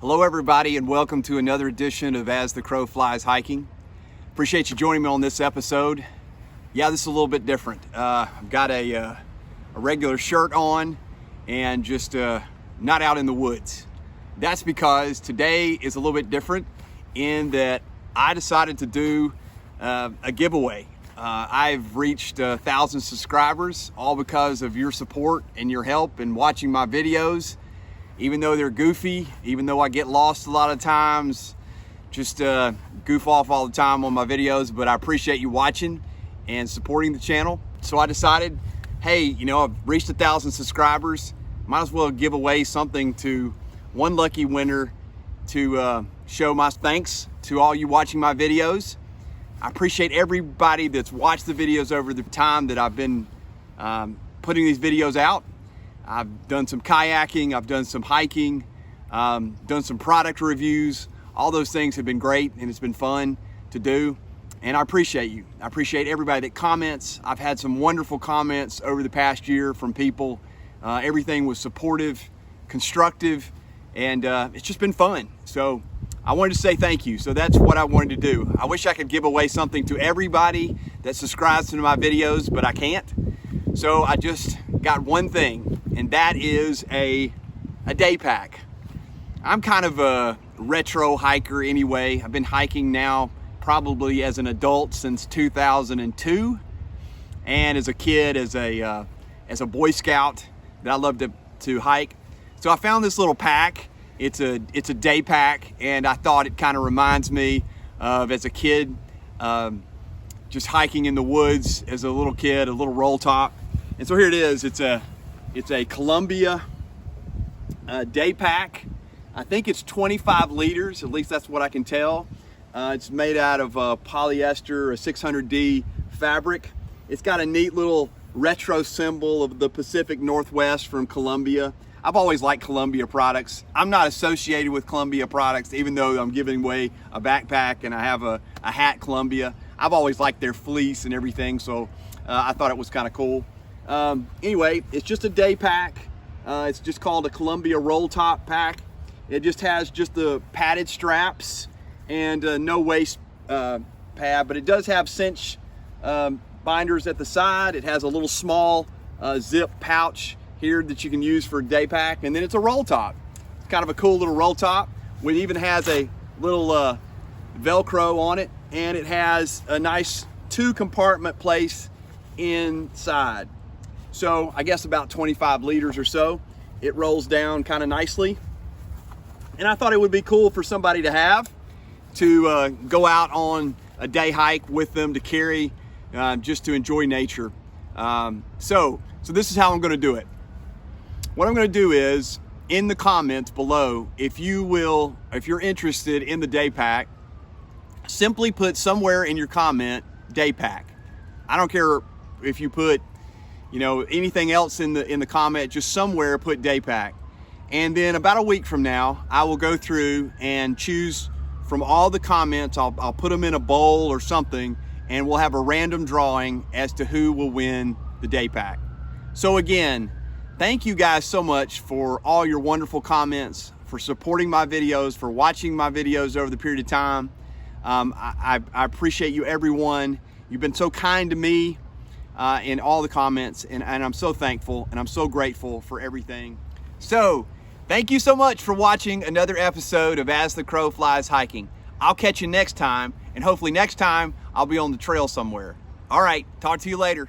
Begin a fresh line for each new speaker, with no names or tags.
Hello everybody, and welcome to another edition of As the Crow Flies Hiking. Appreciate you joining me on this episode. Yeah, this is a little bit different. I've got a regular shirt on and just not out in the woods. That's because today is a little bit different in that I decided to do a giveaway. I've reached 1,000 subscribers, all because of your support and your help in watching my videos. Even though they're goofy, even though I get lost a lot of times, just goof off all the time on my videos, but I appreciate you watching and supporting the channel. So I decided, hey, I've reached 1,000 subscribers, might as well give away something to one lucky winner to show my thanks to all you watching my videos. I appreciate everybody that's watched the videos over the time that I've been putting these videos out. I've done some kayaking, I've done some hiking, done some product reviews. All those things have been great and it's been fun to do. And I appreciate you. I appreciate everybody that comments. I've had some wonderful comments over the past year from people. Everything was supportive, constructive, and it's just been fun. So I wanted to say thank you. So that's what I wanted to do. I wish I could give away something to everybody that subscribes to my videos, but I can't. So I just got one thing, and that is a day pack. I'm kind of a retro hiker anyway. I've been hiking now probably as an adult since 2002, and as a kid, as a Boy Scout, that I loved to hike. So I found this little pack. It's a day pack, and I thought it kind of reminds me of as a kid, just hiking in the woods as a little kid, a little roll top. And so here it is. It's a Columbia day pack. I think it's 25 liters, at least that's what I can tell. It's made out of polyester, a 600D fabric. It's got a neat little retro symbol of the Pacific Northwest from Columbia. I've always liked Columbia products. I'm not associated with Columbia products, even though I'm giving away a backpack and I have a hat Columbia. I've always liked their fleece and everything, so I thought it was kind of cool. Anyway, it's just a day pack. It's just called a Columbia roll top pack. It just has just the padded straps and no waist pad, but it does have cinch binders at the side. It has a little small zip pouch here that you can use for a day pack, and then it's a roll top. It's kind of a cool little roll top. It even has a little Velcro on it, and it has a nice 2-compartment place inside. So I guess about 25 liters or so. It rolls down kind of nicely. And I thought it would be cool for somebody to have to go out on a day hike with them to carry, just to enjoy nature. So this is how I'm gonna do it. What I'm gonna do is, in the comments below, if you're interested in the day pack, simply put somewhere in your comment, day pack. I don't care if you put anything else in the comment, just somewhere put day pack. And then about a week from now, I will go through and choose from all the comments. I'll put them in a bowl or something, and we'll have a random drawing as to who will win the day pack. So again, thank you guys so much for all your wonderful comments, for supporting my videos, for watching my videos over the period of time. I appreciate you, everyone. You've been so kind to me in all the comments, and I'm so thankful and I'm so grateful for everything. So thank you so much for watching another episode of As the Crow Flies Hiking. I'll catch you next time, and hopefully next time I'll be on the trail somewhere. All right, talk to you later.